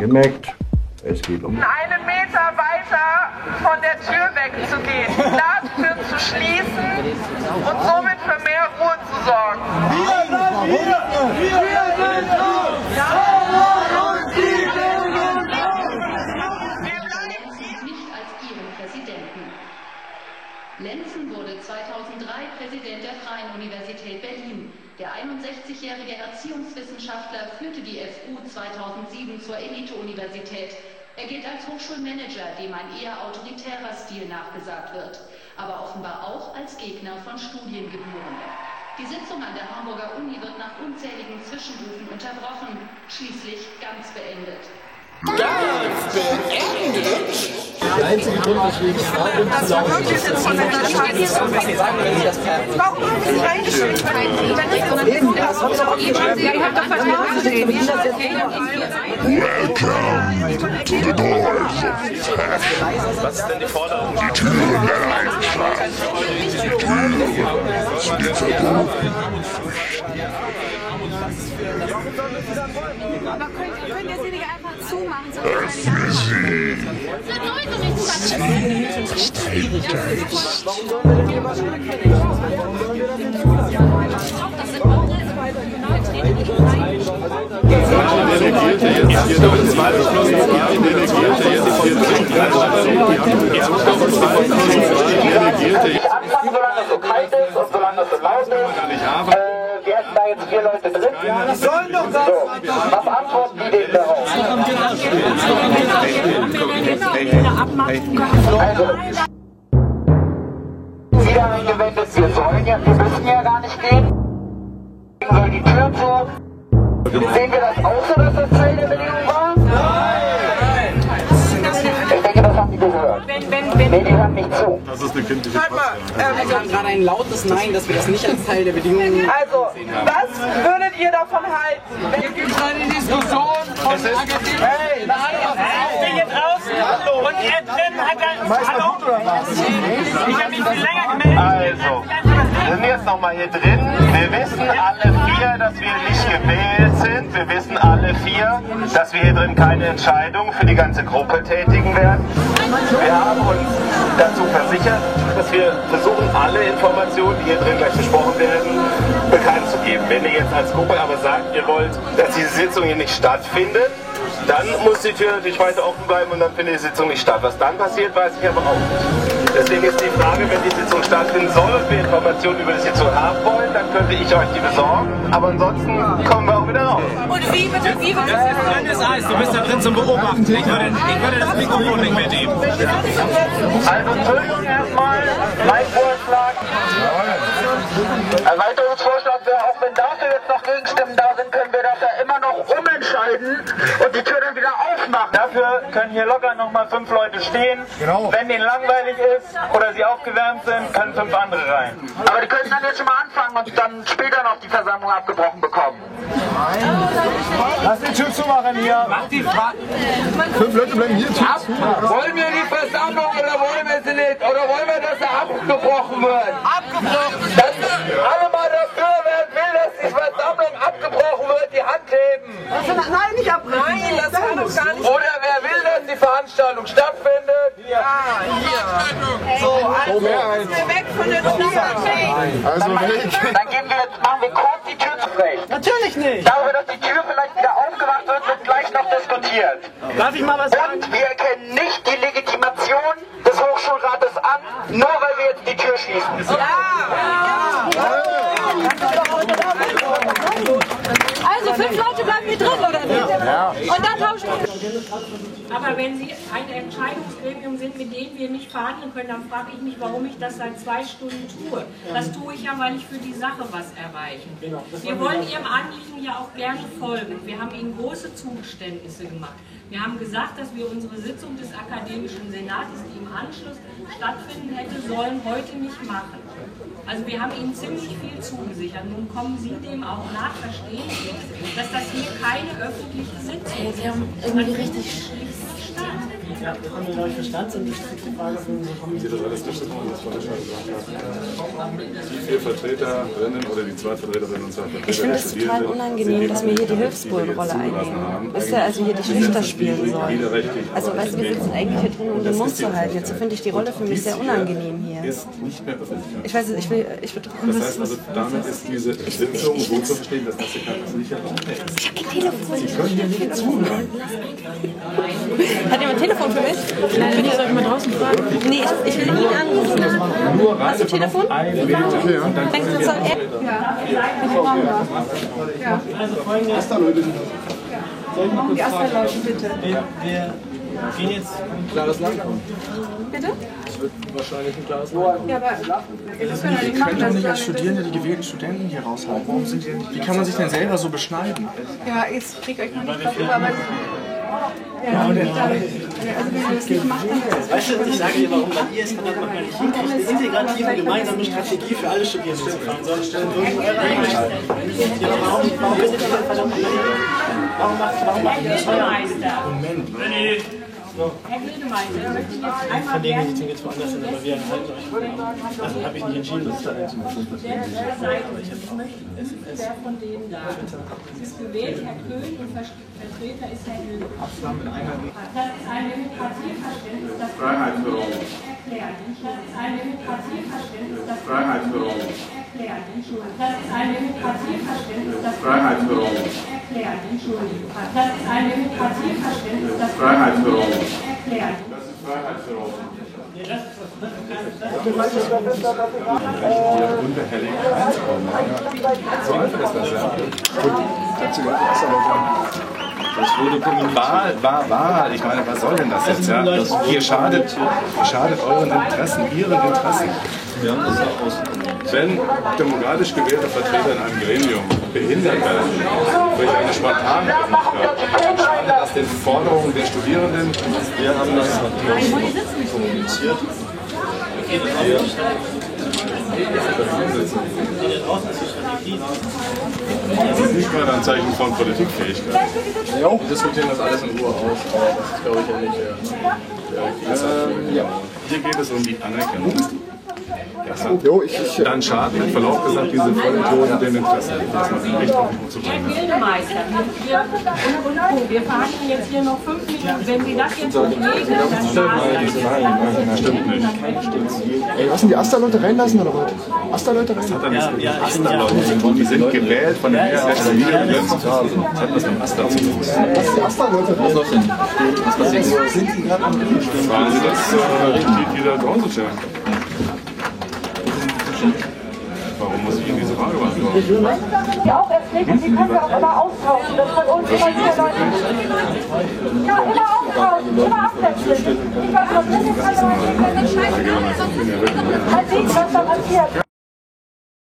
Wohlgemerkt, es geht um... Einen Meter weiter von der Tür wegzugehen, Glastür zu schließen und somit für mehr Ruhe zu sorgen. Wir sind hier! Wir sind nicht als ihren Präsidenten. Lenzen wurde 2003 Präsident der Freien Universität Berlin. Der 61-jährige Erziehungswissenschaftler führte die FU 2007 zur Elite-Universität. Er gilt als Hochschulmanager, dem ein eher autoritärer Stil nachgesagt wird, aber offenbar auch als Gegner von Studiengebühren. Die Sitzung an der Hamburger Uni wird nach unzähligen Zwischenrufen unterbrochen, schließlich ganz beendet. Ganz beendet? Der einzige Grund, weswegen es war, Das war wirklich jetzt von der Warum haben Sie nicht reingeschrieben? eben, das hat doch Ihr habt doch Vertrauen zu denen. Welcome to the doors. Was ist denn die Forderung? Die Türen werden eingeschlagen. Die Türen sind verboten. Aber könnt ihr sie nicht einfach zumachen? Öffne sie. Das Teiltext. Anfangen, solange es so kalt ist und solange es so laut ist. Wir hätten da jetzt 4 Leute drin. Die sollen doch das. So, was antworten die denen darauf? Also, wieder eingewendet, wir sollen ja, wir müssen ja gar nicht gehen. Soll die Tür zu? Sehen wir das auch so, dass das Teil der Bedingung war? Nein! Ich denke, das haben die gehört. Nee, die hören nicht zu. Das ist eine kindliche Also wir haben gerade ein lautes Nein, dass wir das nicht als Teil der Bedingungen... Also, was würdet ihr davon halten? Hier gibt es eine Diskussion von Akademie. Hey, ich bin hier draußen und hier drin hat er... Hallo? Ich habe mich viel länger gemeldet. Also, wir sind jetzt nochmal hier drin. Wir wissen alle 4, dass wir nicht gewählt sind. Wir wissen alle 4, dass wir hier drin keine Entscheidung für die ganze Gruppe tätigen werden. Wir haben uns dazu versichert, dass wir versuchen, alle Informationen, die hier drin gleich besprochen werden, bekannt zu geben. Wenn ihr jetzt als Gruppe aber sagt, ihr wollt, dass diese Sitzung hier nicht stattfindet, dann muss die Tür natürlich weiter offen bleiben und dann findet die Sitzung nicht statt. Was dann passiert, weiß ich aber auch nicht. Deswegen ist die Frage, wenn die Sitzung stattfinden soll und wir Informationen über die Sitzung haben wollen, dann könnte ich euch die besorgen. Aber ansonsten kommen wir auch wieder raus. Und wie bitte, wie bitte? Das ist dünnes Eis, du bist da drin zum Beobachten. Ich würde das Mikrofon nicht mehr nehmen. Also Entschuldigung erstmal, mein Vorschlag. Erweiterungsvorschlag wäre, auch wenn dafür jetzt noch Gegenstimmen da sind, können wir das ja immer noch umentscheiden und die Tür dann wieder aufmachen. Dafür können hier locker nochmal 5 Leute stehen. Genau. Wenn denen langweilig ist oder sie aufgewärmt sind, können 5 andere rein. Aber die können dann jetzt schon mal anfangen und dann später noch die Versammlung abgebrochen bekommen. Lass die Tür zumachen hier. Mach die Frage. 5 Leute bleiben hier zu. wollen wir die Versammlung oder wollen wir sie nicht? Oder wollen wir, dass sie abgebrochen wird? Abgebrochen! Alle mal dafür, wer will, dass die Versammlung abgebrochen wird, die Hand heben. Nein, nicht abbrechen. Nein, das kann doch gar nicht. Oder wer will, dass die Veranstaltung stattfindet? Ja, hier. So, also müssen wir weg von der Tür. Also weg. Dann gehen wir jetzt, machen wir kurz die Tür zurecht. Natürlich nicht. Darüber, dass die Tür vielleicht wieder aufgemacht wird, wird gleich noch diskutiert. Darf ich mal was sagen? Und wir erkennen nicht die Legitimation des Hochschulrates an, nur weil wir jetzt die Tür schließen. Also 5 Leute bleiben hier drin, oder nicht? Ja. Und dann tauschen wir. Aber wenn Sie ein Entscheidungsgremium sind, mit dem wir nicht verhandeln können, dann frage ich mich, warum ich das seit 2 Stunden tue. Das tue ich ja, weil ich für die Sache was erreichen will. Wir wollen Ihrem Anliegen ja auch gerne folgen. Wir haben Ihnen große Zugeständnisse gemacht. Wir haben gesagt, dass wir unsere Sitzung des Akademischen Senates, die im Anschluss stattfinden hätte sollen, heute nicht machen. Also wir haben Ihnen ziemlich viel zugesichert. Nun kommen Sie dem auch nach, verstehen Sie, dass das hier keine öffentliche Sitzung ist. Sie haben irgendwie richtig statt. Ja, das haben wir, glaube ich, verstanden. Und die Frage ist, wie sieht das alles richtig aus, was vorher schon gesagt habe? Die 4 Vertreterinnen oder die 2 Vertreterinnen und 2 Vertreter. Ich finde es total unangenehm, dass wir hier die Hilfsbuhlenrolle einnehmen. Wisst ihr, also hier die Schlichter spielen sollen. Also, weißt du, wir sitzen eigentlich hier drin, um den Mund zu halten. Jetzt finde ich die Rolle für mich sehr unangenehm hier. Ist nicht mehr öffentlich. Ich weiß nicht, ich würde das heißt also, damit ist diese Sitzung so zu verstehen, dass das hier kein öffentlicher Raum ist. Sie können hier nicht zuhören. Hat jemand ein Telefon für mich? Nein, soll ich mal draußen fragen? Nee, ich will ihn anrufen. Hast du ein Telefon? Denkst du, das soll er? Ja. Also folgendes. Asta-Leute. Die Asta-Leute, bitte. Wir gehen jetzt ein klares Land kommen. Bitte? Es wird wahrscheinlich ein klares Land kommen. Ja, aber Sie können doch nicht als Studierende die gewählten Studenten hier raushalten. Warum sind die denn, wie kann man sich denn selber so beschneiden? ja, jetzt kriegt euch noch nicht drauf über, aber... Ja, also wenn ihr das nicht macht, dann... Weißt du, ich sage dir, warum bei ihr ist, man nicht hinkriegt, eine integrative gemeinsame Strategie für alle Studierenden zu fahren, sondern stellen irgendwo eure eigene ja, warum ist das denn verdammt warum macht ihr das heuer? Moment. Herr Gledemeister, möchte ich jetzt einmal verlegen die Dinge jetzt woanders hin, aber wir halten euch. Also habe ich nicht entschieden, dass es da einzumachen ist. Wer von denen da? Es ist gewählt Herr Köhn und Vertreter ist Herr Hilde. Das ist ein Demokratieverständnis, das Freiheitsberauben. erklärt. Das ist ein Demokratieverständnis, das Freiheitsberauben. erklärt. Entschuldigung. Das ist ein Demokratieverständnis, das Freiheitsberauben. erklärt. Entschuldigung. Das ist ein Demokratieverständnis, das Freiheitsberauben. erklärt. Das ist Freiheitsberauben. So einfach ist das, ja. Das wurde kommentiert. Wahl. Ich meine, was soll denn das jetzt? Ja? Hier schadet euren Interessen, ihren Interessen. Wir haben das ja aus. Wenn demokratisch gewählte Vertreter in einem Gremium behindert werden durch eine spontane Öffentlichkeit, dann schadet das den Forderungen der Studierenden. Wir haben das kommuniziert. Das ist nicht mal ein Zeichen von Politikfähigkeit. Ja, wir diskutieren das alles in Ruhe aus, aber das ist, glaube ich, ja nicht ja. Hier geht es um die Anerkennung. Dann schaden, mit Verlaub gesagt, diese Vollidioten den Interessen. Das macht echt auch nicht gut zu Herr Gildemeister, wir verhandeln jetzt hier noch 5 Minuten. Wenn Sie das jetzt nicht regeln, dann Nein, stimmt nicht. Ey, lassen die Asta-Leute reinlassen oder was? Asta-Leute reinlassen? Die sind gewählt von den Zivilien. Das hat was mit Asta zu tun. Was die Asta-Leute? Was passiert? Sind die gerade am Reden? Fragen Sie das Mitglieder der Außenstellen. Warum muss ich Ihnen diese Frage beantworten? Ja, auch erst nicht. Sie können ja auch immer austauschen. Das von uns immer wieder Leute. Ja, immer austauschen. Immer abwechseln. Ich weiß, was das ist. Halt sehen, was da passiert.